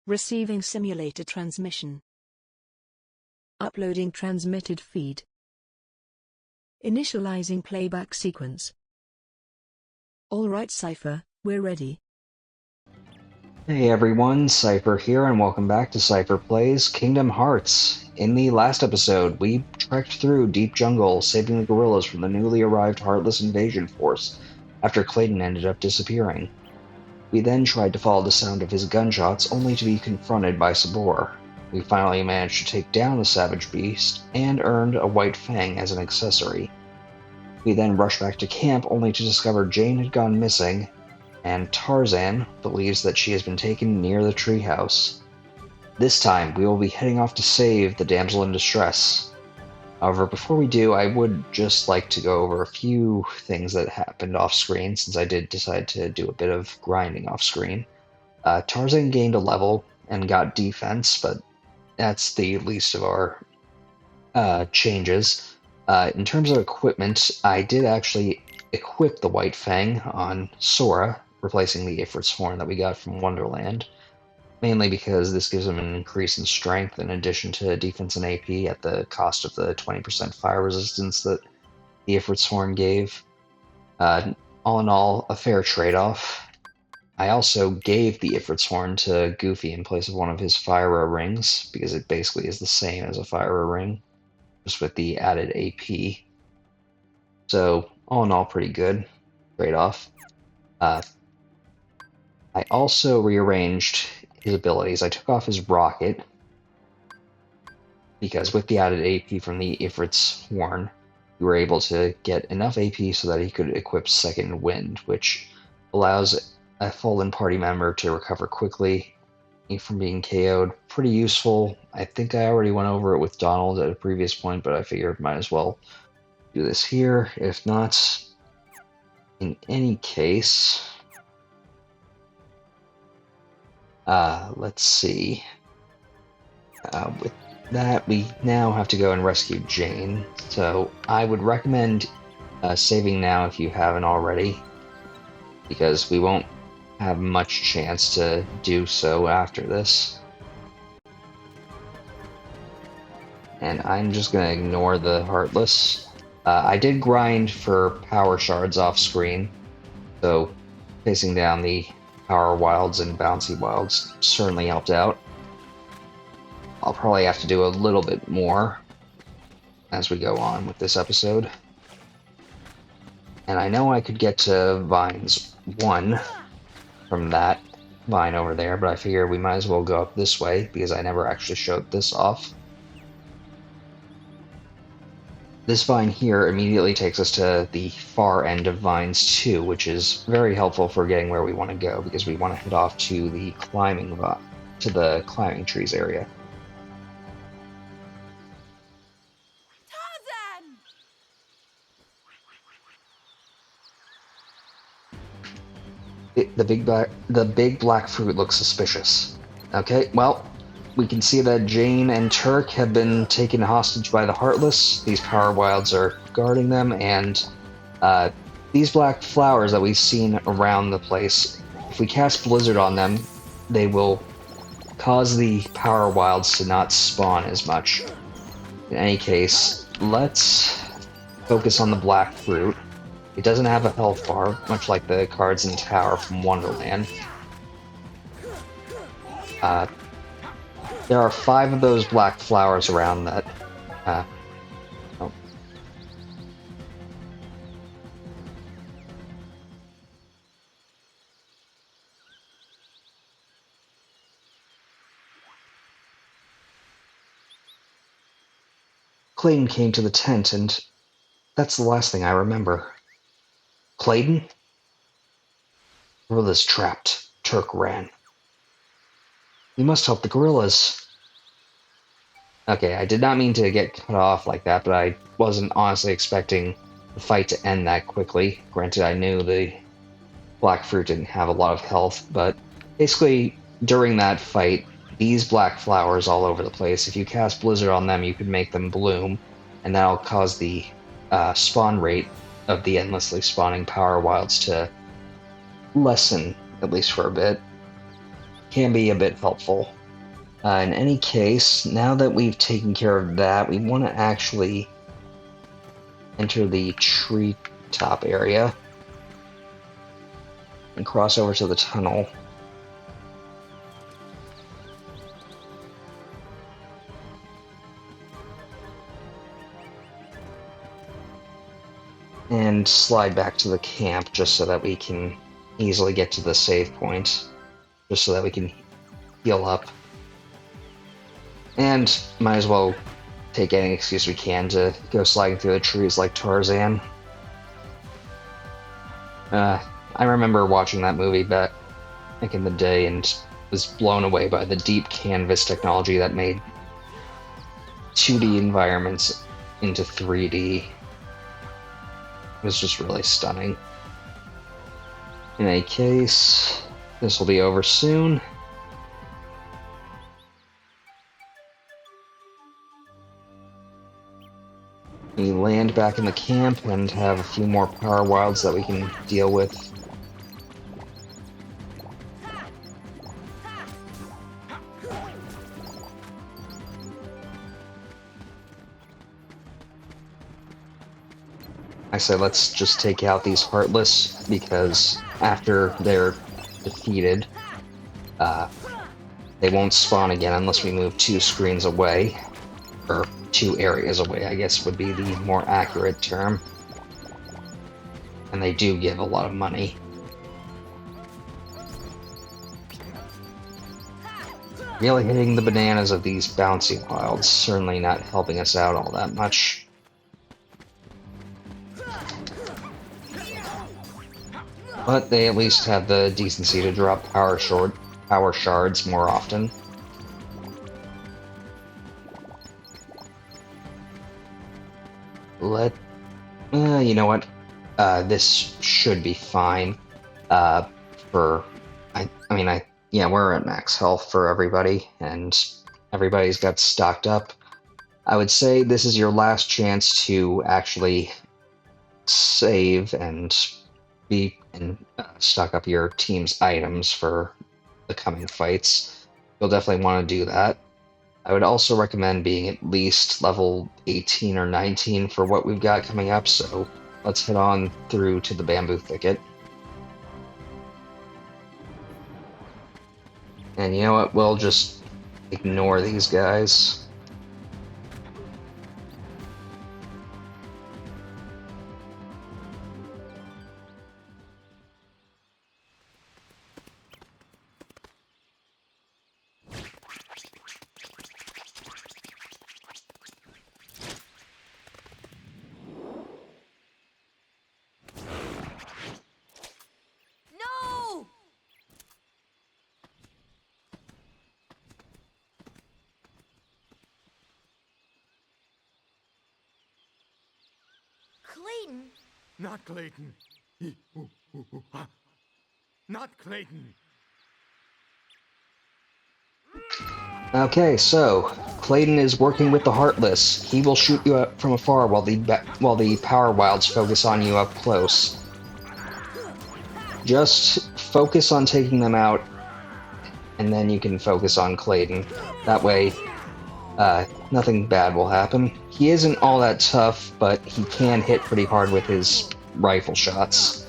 Receiving simulator transmission. Uploading transmitted feed. Initializing playback sequence. Alright Seipher, we're ready. Hey everyone, Seipher here, and welcome back to Seipher Plays Kingdom Hearts. In the last episode, we trekked through deep jungle, saving the gorillas from the newly arrived Heartless invasion force, after Clayton ended up disappearing. We then tried to follow the sound of his gunshots, only to be confronted by Sabor. We finally managed to take down the savage beast, and earned a white fang as an accessory. We then rushed back to camp, only to discover Jane had gone missing, and Tarzan believes that she has been taken near the treehouse. This time, we will be heading off to save the damsel in distress. However, before we do, I would just like to go over a few things that happened off-screen, since I did decide to do a bit of grinding off-screen. Tarzan gained a level and got defense, but that's the least of our changes. In terms of equipment, I did actually equip the White Fang on Sora, replacing the Ifrit's Horn that we got from Wonderland, mainly because this gives him an increase in strength in addition to defense and AP at the cost of the 20% fire resistance that the Ifrit's Horn gave. All in all, a fair trade-off. I also gave the Ifrit's Horn to Goofy in place of one of his Fire rings, because it basically is the same as a Fire ring, just with the added AP. So, all in all, pretty good trade-off. I also rearranged his abilities. I took off his rocket, because with the added AP from the Ifrit's Horn, we were able to get enough AP so that he could equip Second Wind, which allows a fallen party member to recover quickly from being KO'd. Pretty useful. I think I already went over it with Donald at a previous point, but I figured might as well do this here. If not, in any case, let's see. With that, we now have to go and rescue Jane. So I would recommend saving now if you haven't already, because we won't have much chance to do so after this. And I'm just going to ignore the Heartless. I did grind for power shards off screen, so facing down the power wilds and bouncy wilds certainly helped out. I'll probably have to do a little bit more as we go on with this episode. And I know I could get to Vines 1 from that vine over there, but I figure we might as well go up this way, because I never actually showed this off. This vine here immediately takes us to the far end of Vines 2, which is very helpful for getting where we want to go, because we want to head off to the climbing trees area. The big black fruit looks suspicious. Okay, well, we can see that Jane and Terk have been taken hostage by the Heartless. These power wilds are guarding them, and these black flowers that we've seen around the place, if we cast Blizzard on them, they will cause the power wilds to not spawn as much. In any case, let's focus on the black fruit. It doesn't have a health bar, much like the cards in Tower from Wonderland. There are 5 of those black flowers around that. Oh. Clayton came to the tent, and that's the last thing I remember. Clayton? Gorillas trapped. Terk ran. We must help the gorillas. Okay, I did not mean to get cut off like that, but I wasn't honestly expecting the fight to end that quickly. Granted, I knew the black fruit didn't have a lot of health, but basically, during that fight, these black flowers all over the place, if you cast Blizzard on them, you could make them bloom, and that'll cause the spawn rate of the endlessly spawning power wilds to lessen, at least for a bit. can be a bit helpful. In any case, now that we've taken care of that, we want to actually enter the treetop area and cross over to the tunnel. And slide back to the camp just so that we can easily get to the save point, just so that we can heal up. And might as well take any excuse we can to go sliding through the trees like Tarzan. I remember watching that movie back in the day and was blown away by the deep canvas technology that made 2D environments into 3D. It was just really stunning. In any case, this will be over soon. We land back in the camp and have a few more power wilds that we can deal with. I said let's just take out these Heartless, because after they're defeated, they won't spawn again unless we move 2 screens away, or 2 areas away, I guess would be the more accurate term. And they do give a lot of money. Really hitting the bananas of these bouncy wilds, certainly not helping us out all that much. But they at least have the decency to drop power shards more often. You know what? This should be fine. Yeah, we're at max health for everybody, and everybody's got stocked up. I would say this is your last chance to actually save and stock up your team's items for the coming fights. You'll definitely want to do that. I would also recommend being at least level 18 or 19 for what we've got coming up, so let's head on through to the bamboo thicket. And you know what, we'll just ignore these guys. Clayton? Not Clayton. Not Clayton. Okay, so Clayton is working with the Heartless. He will shoot you up from afar while the power wilds focus on you up close. Just focus on taking them out, and then you can focus on Clayton. That way, nothing bad will happen. He isn't all that tough, but he can hit pretty hard with his rifle shots.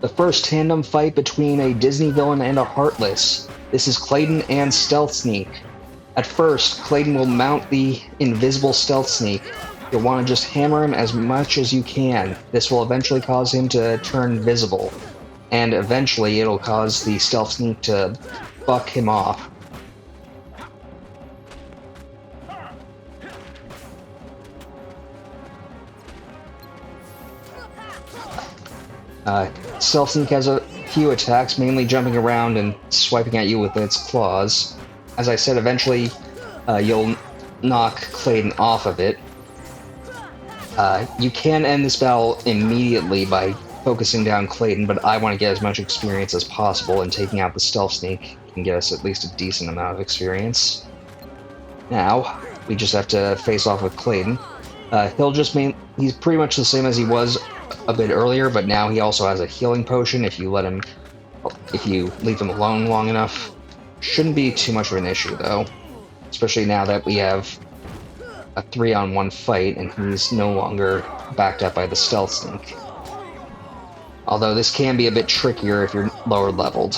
The first tandem fight between a Disney villain and a Heartless. This is Clayton and Stealth Sneak. At first, Clayton will mount the invisible Stealth Sneak. You'll want to just hammer him as much as you can. This will eventually cause him to turn visible. And eventually it'll cause the Stealth Sneak to buck him off. Stealth Sneak has a few attacks, mainly jumping around and swiping at you with its claws. As I said, eventually you'll knock Clayton off of it. You can end this battle immediately by focusing down Clayton, but I want to get as much experience as possible, and taking out the stealth sneak can get us at least a decent amount of experience. Now, we just have to face off with Clayton. He's pretty much the same as he was a bit earlier, but now he also has a healing potion if you leave him alone long enough. Shouldn't be too much of an issue, though. Especially now that we have a 3-on-1 fight, and he's no longer backed up by the stealth sneak. Although this can be a bit trickier if you're lower leveled.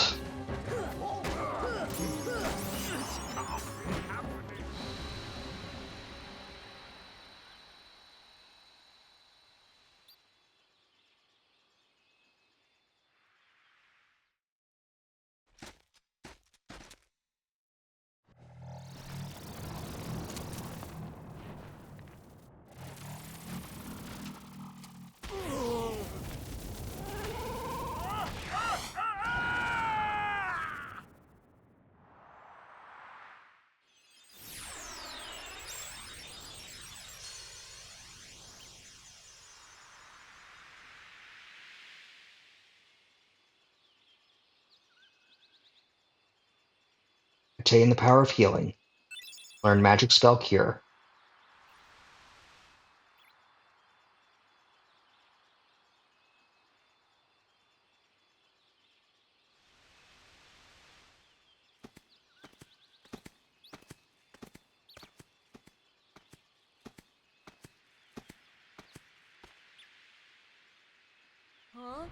Attain the power of healing. Learn magic spell cure. Huh?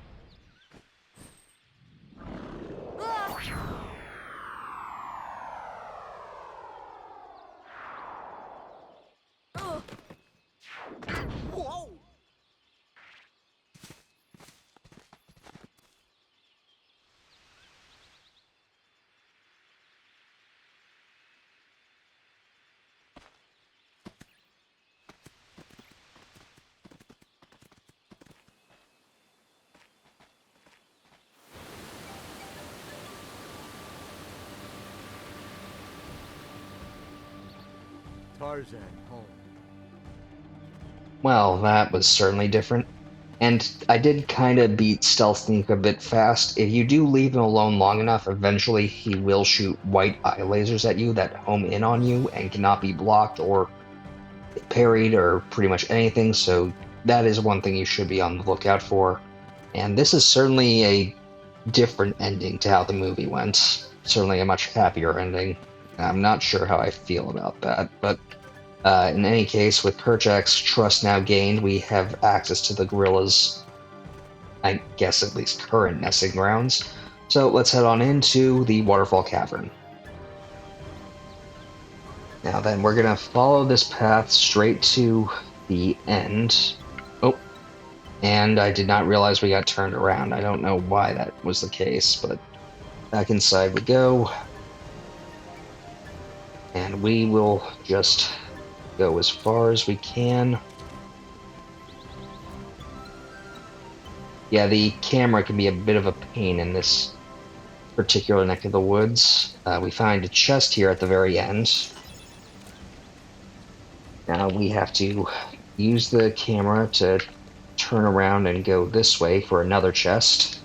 Whoa! Tarzan home. Well, that was certainly different. And I did kind of beat Stealth Sneak a bit fast. If you do leave him alone long enough, eventually he will shoot white eye lasers at you that home in on you and cannot be blocked or parried or pretty much anything, so that is one thing you should be on the lookout for. And this is certainly a different ending to how the movie went. Certainly a much happier ending. I'm not sure how I feel about that, but in any case, with Kerchak's trust now gained, we have access to the gorillas', I guess at least current nesting grounds. So let's head on into the Waterfall Cavern. Now then, we're gonna follow this path straight to the end. Oh, and I did not realize we got turned around. I don't know why that was the case, but back inside we go. And we will just go as far as we can. Yeah, the camera can be a bit of a pain in this particular neck of the woods. We find a chest here at the very end. Now we have to use the camera to turn around and go this way for another chest.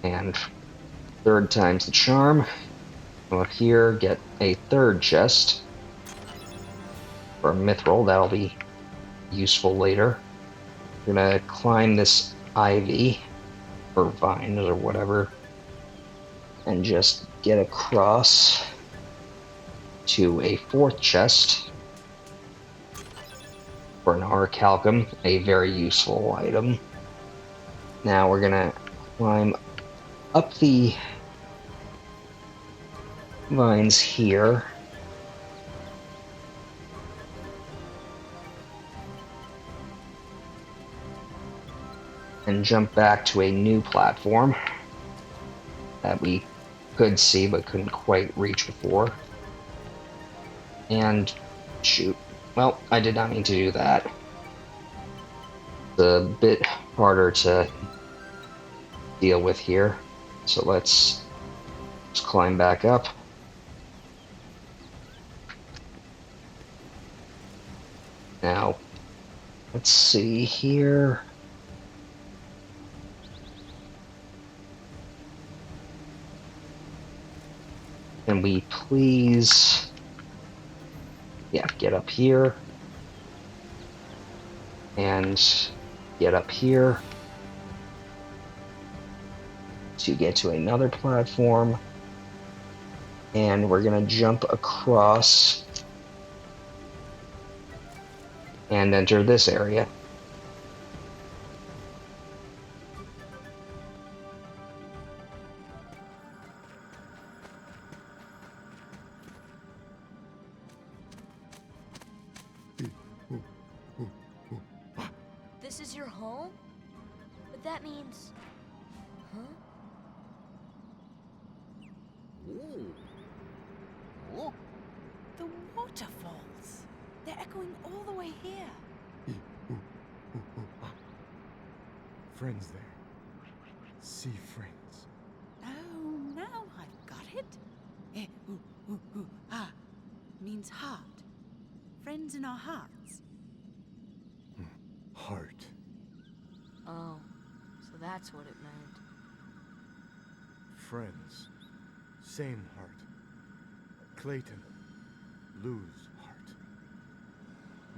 And third time's the charm. Come up here, get a third chest. For a mithril, that'll be useful later. We're gonna climb this ivy, or vines, or whatever, and just get across to a fourth chest for an orichalcum, a very useful item. Now we're gonna climb up the vines here. And jump back to a new platform that we could see but couldn't quite reach before. And shoot. Well, I did not mean to do that. It's a bit harder to deal with here. So let's just climb back up. Now, let's see here. Can we please, yeah, get up here and get up here to get to another platform, and we're gonna jump across and enter this area. This is your home? But that means... Huh? Oh. The waterfalls. They're echoing all the way here. Friends there. See friends. Oh, now I've got it. Ah means heart. Friends in our hearts. Heart. Oh, so that's what it meant. Friends. Same heart. Clayton. Lose heart.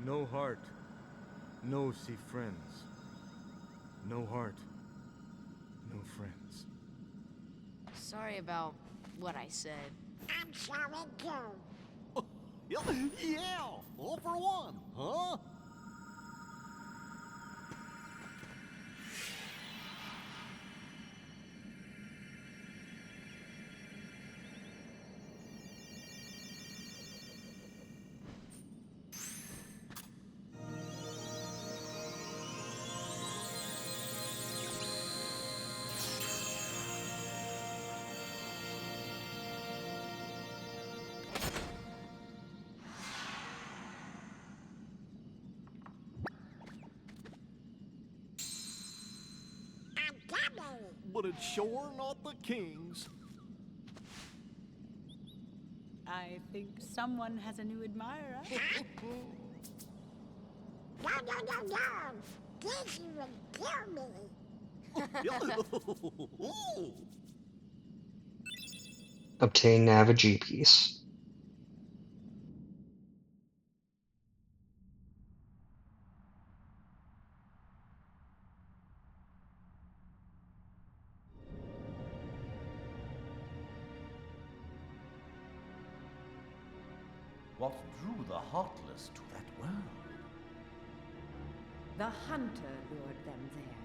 No heart. No see friends. No heart. No friends. Sorry about what I said. I'm sorry too. Yeah, all for one, huh? I'm coming. But it's sure not the king's. I think someone has a new admirer. No. This would kill me. Obtain Navig piece. What drew the Heartless to that world? The hunter lured them there.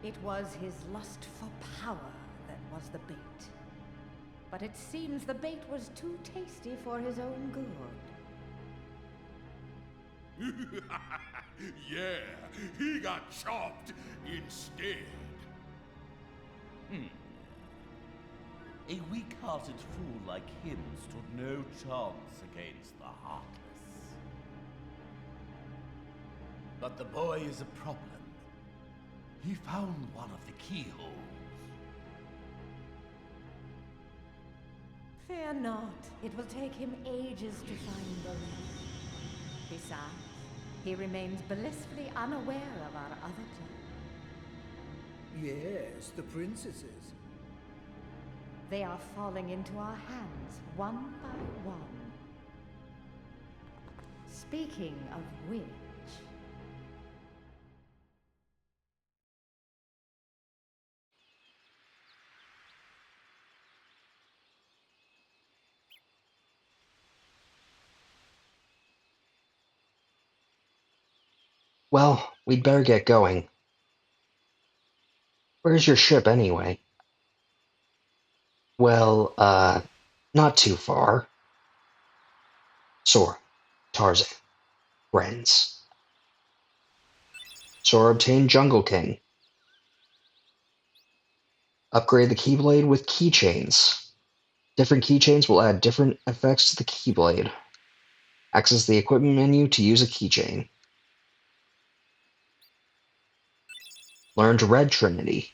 It was his lust for power that was the bait. But it seems the bait was too tasty for his own good. Yeah, he got chopped instead. A weak-hearted fool like him stood no chance against the Heartless. But the boy is a problem. He found one of the keyholes. Fear not, it will take him ages to find the rest. Besides, he remains blissfully unaware of our other plan. Yes, the princesses. They are falling into our hands, one by one. Speaking of which... Well, we'd better get going. Where's your ship anyway? Well, not too far. Sora, Tarzan, friends. Sora obtained Jungle King. Upgrade the Keyblade with keychains. Different keychains will add different effects to the Keyblade. Access the equipment menu to use a keychain. Learned Red Trinity.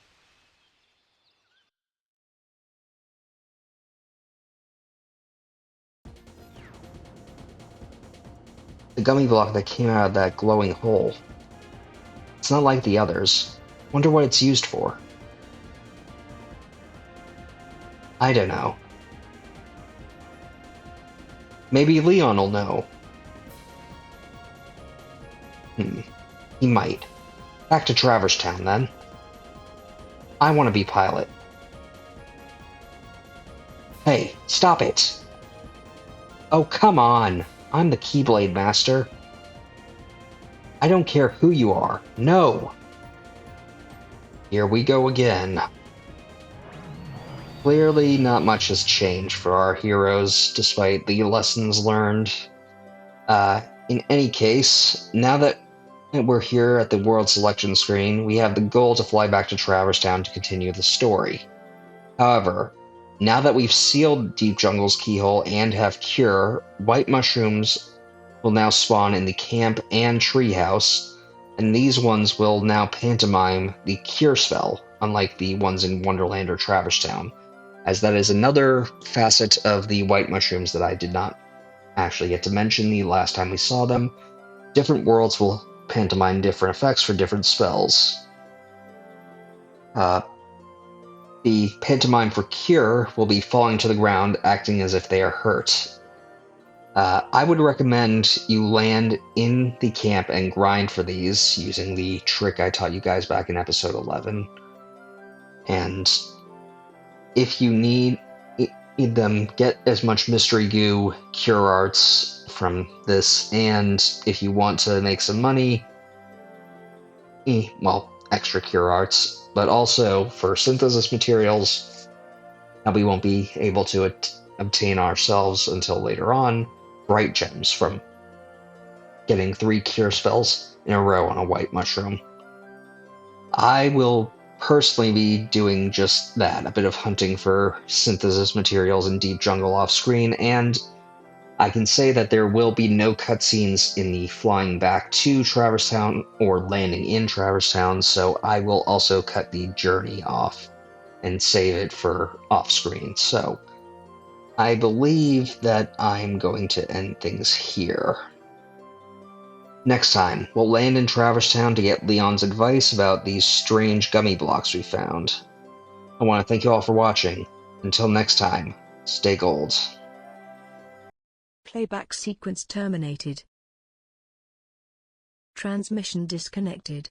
The gummy block that came out of that glowing hole. It's not like the others. Wonder what it's used for. I don't know. Maybe Leon will know. He might. Back to Traverse Town, then. I want to be pilot. Hey, stop it! Oh, come on! I'm the Keyblade Master. I don't care who you are. No! Here we go again. Clearly, not much has changed for our heroes, despite the lessons learned. In any case, now that we're here at the world selection screen, we have the goal to fly back to Traverse Town to continue the story. However, now that we've sealed Deep Jungle's keyhole and have Cure, white mushrooms will now spawn in the camp and treehouse, and these ones will now pantomime the Cure spell, unlike the ones in Wonderland or Traverse Town, as that is another facet of the white mushrooms that I did not actually get to mention the last time we saw them. Different worlds will pantomime different effects for different spells. The pantomime for Cure will be falling to the ground, acting as if they are hurt. I would recommend you land in the camp and grind for these using the trick I taught you guys back in episode 11. And if you need them, get as much mystery goo cure arts from this, and if you want to make some money, well, extra cure arts, but also for synthesis materials that we won't be able to obtain ourselves until later on, bright gems from getting 3 cure spells in a row on a white mushroom. I will personally be doing just that, a bit of hunting for synthesis materials in Deep Jungle off screen, and I can say that there will be no cutscenes in the flying back to Traverse Town or landing in Traverse Town, so I will also cut the journey off and save it for off screen. So I believe that I'm going to end things here. Next time, we'll land in Traverse Town to get Leon's advice about these strange gummy blocks we found. I want to thank you all for watching. Until next time, stay gold. Playback sequence terminated. Transmission disconnected.